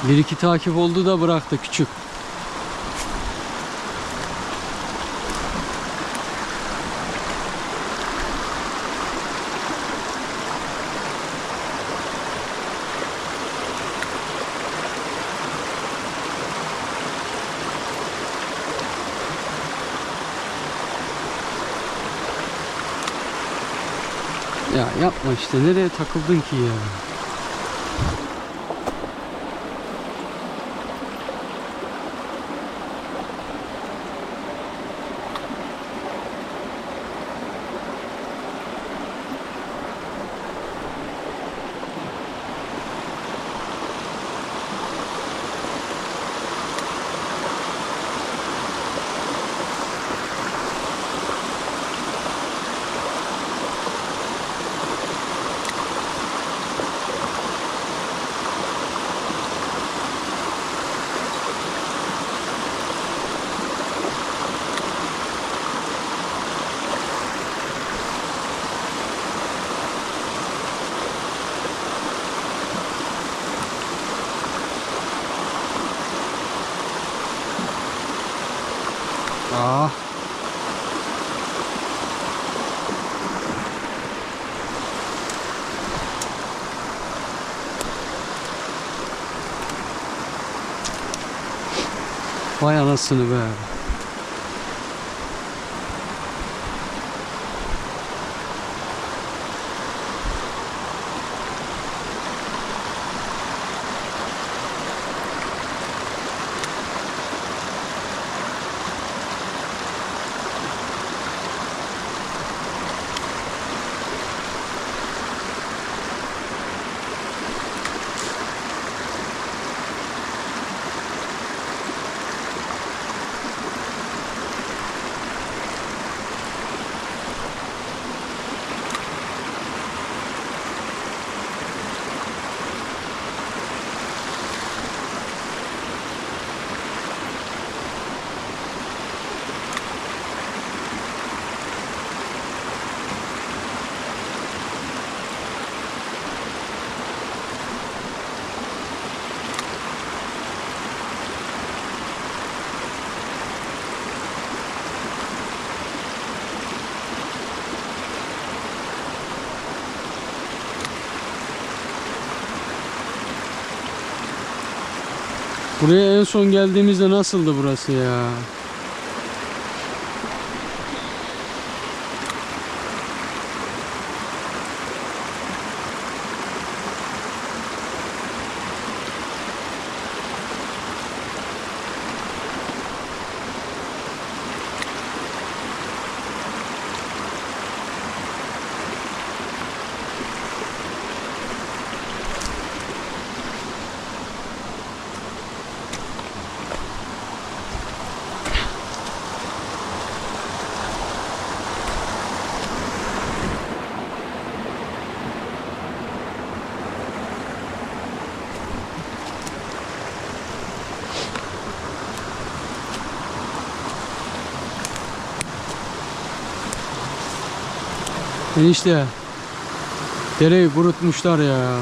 Bir iki takip oldu da bıraktı küçük. Ya yapma işte, nereye takıldın ki ya? Ah. Vay anasını be. Buraya en son geldiğimizde nasıldı burası ya? Enişte, dereyi kurutmuşlar ya.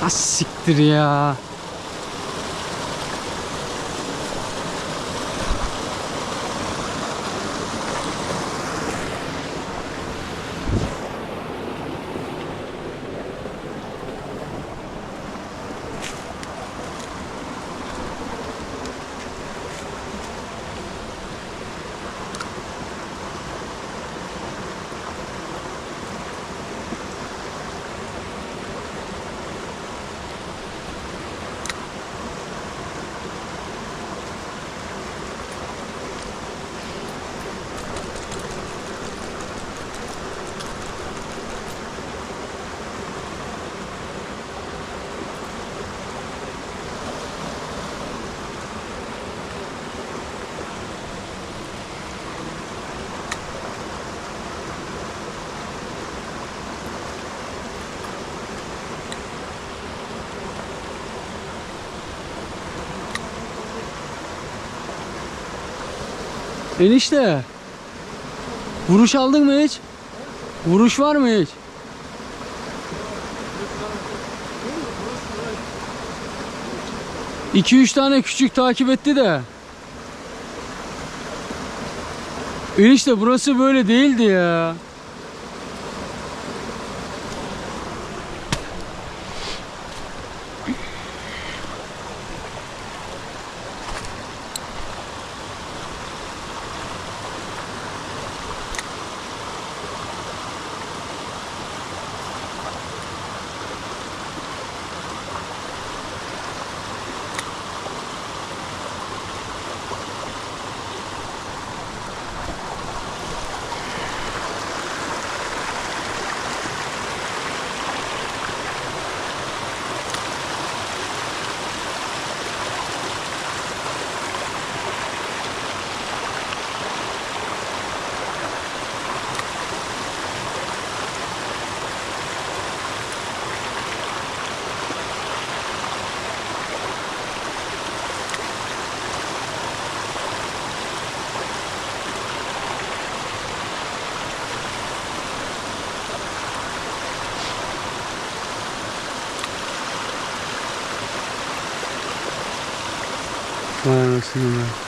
Ha siktir ya. Enişte. Vuruş aldın mı hiç? Vuruş var mı hiç? İki üç tane küçük takip etti de. Enişte burası böyle değildi ya. Vay anasını be.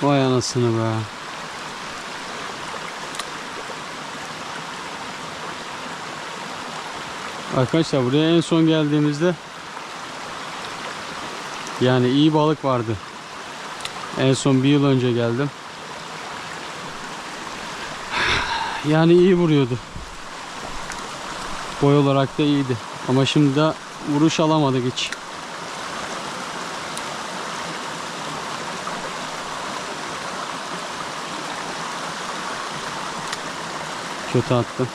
Vay anasını be. Arkadaşlar buraya en son geldiğimizde yani iyi balık vardı. En son bir yıl önce geldim. Yani iyi vuruyordu. Boy olarak da iyiydi. Ama şimdi de vuruş alamadık hiç. Kötü attım.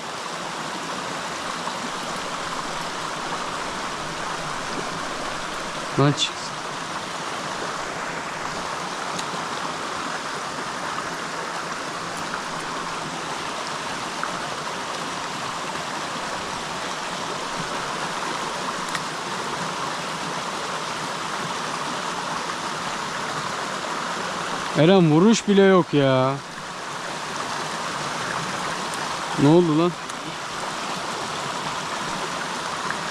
Maç. Eren vuruş bile yok ya. Ne oldu lan?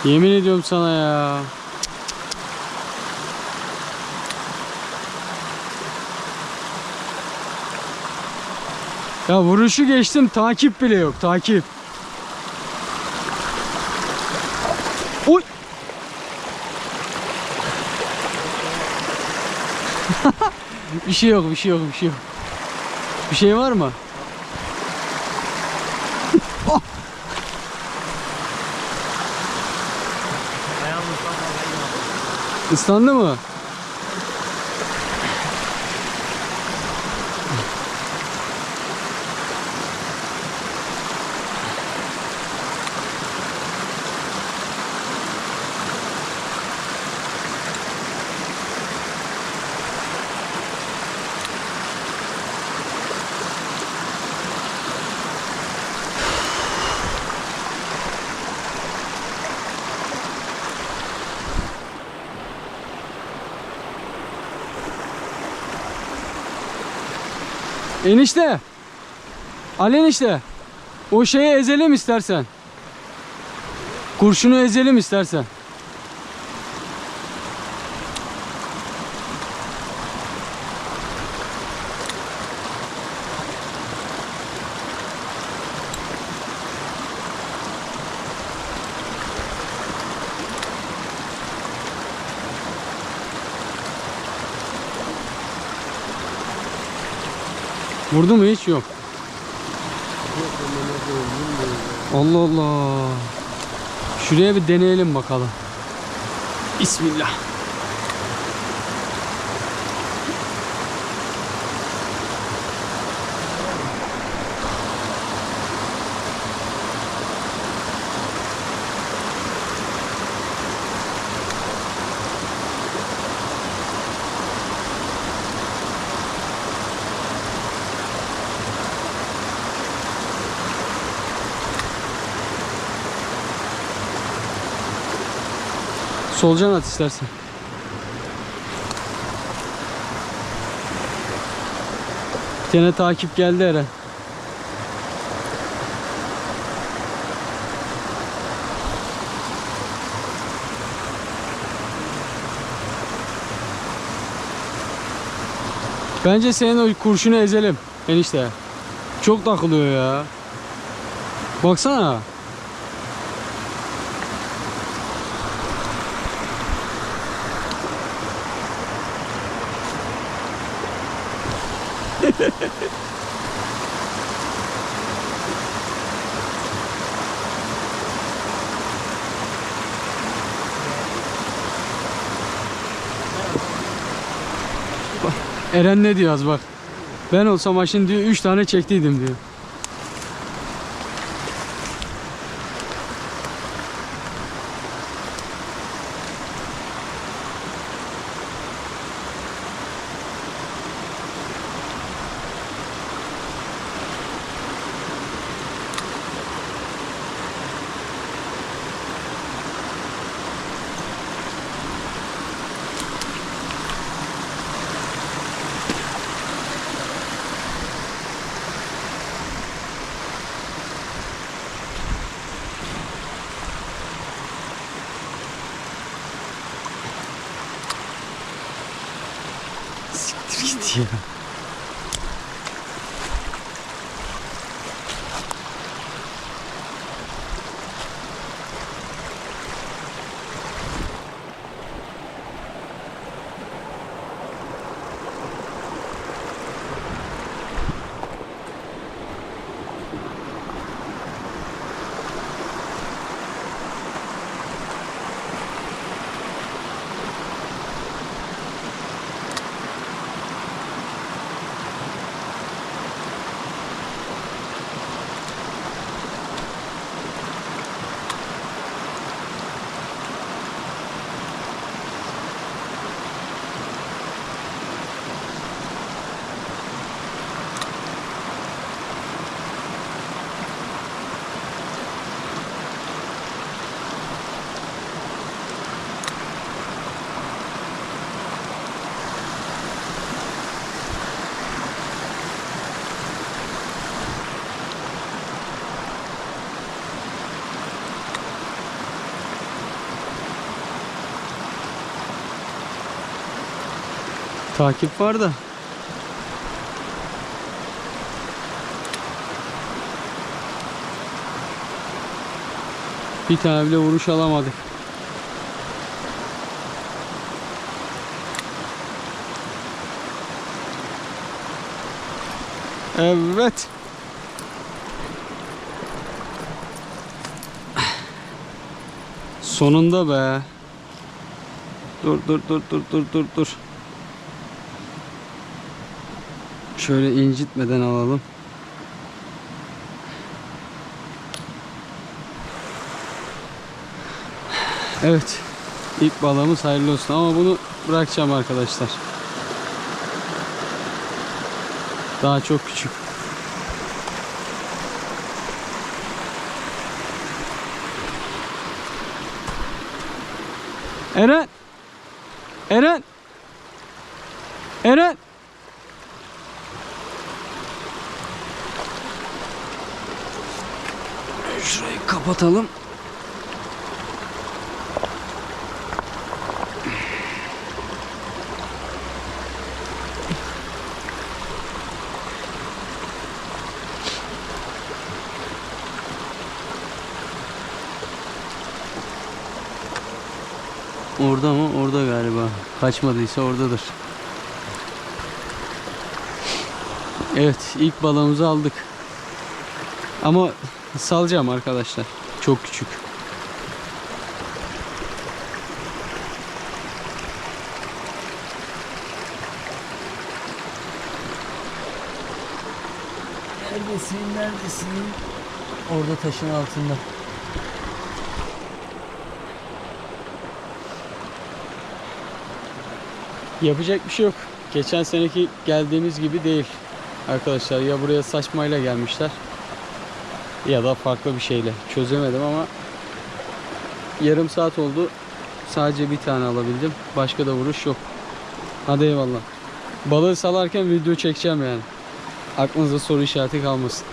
Yemin ediyorum sana ya. Ya vuruşu geçtim, takip bile yok, takip. Oy. Bir şey yok, bir şey yok, bir şey yok. Bir şey var mı? Oh. Islandı mı? Enişte. Ali enişte. O şeyi ezelim istersen. Kurşunu ezelim istersen. Vurdu mu hiç? Yok. Allah Allah. Şuraya bir deneyelim bakalım. Bismillah. Solcan at istersen. Bir tane takip geldi Eren. Bence senin o kurşunu ezelim enişte. Çok takılıyor ya. Baksana. Eren ne diyor az bak. Ben olsam maşın diyor 3 tane çektiydim diyor. Siktir git ya. Takip var da. Bir tane bile vuruş alamadık. Evet. Sonunda be. Dur. Şöyle incitmeden alalım. Evet. İlk balığımız hayırlı olsun ama bunu bırakacağım arkadaşlar. Daha çok küçük. Eren! Eren! Eren! Şurayı kapatalım. Orada mı? Orada galiba. Kaçmadıysa oradadır. Evet, ilk balığımızı aldık. Ama salacağım arkadaşlar. Çok küçük. Neredesin? Orada taşın altında. Yapacak bir şey yok. Geçen seneki geldiğimiz gibi değil arkadaşlar. Ya buraya saçmayla gelmişler ya da farklı bir şeyle. Çözemedim ama yarım saat oldu. Sadece bir tane alabildim. Başka da vuruş yok. Hadi eyvallah. Balığı salarken video çekeceğim yani. Aklınızda soru işareti kalmasın.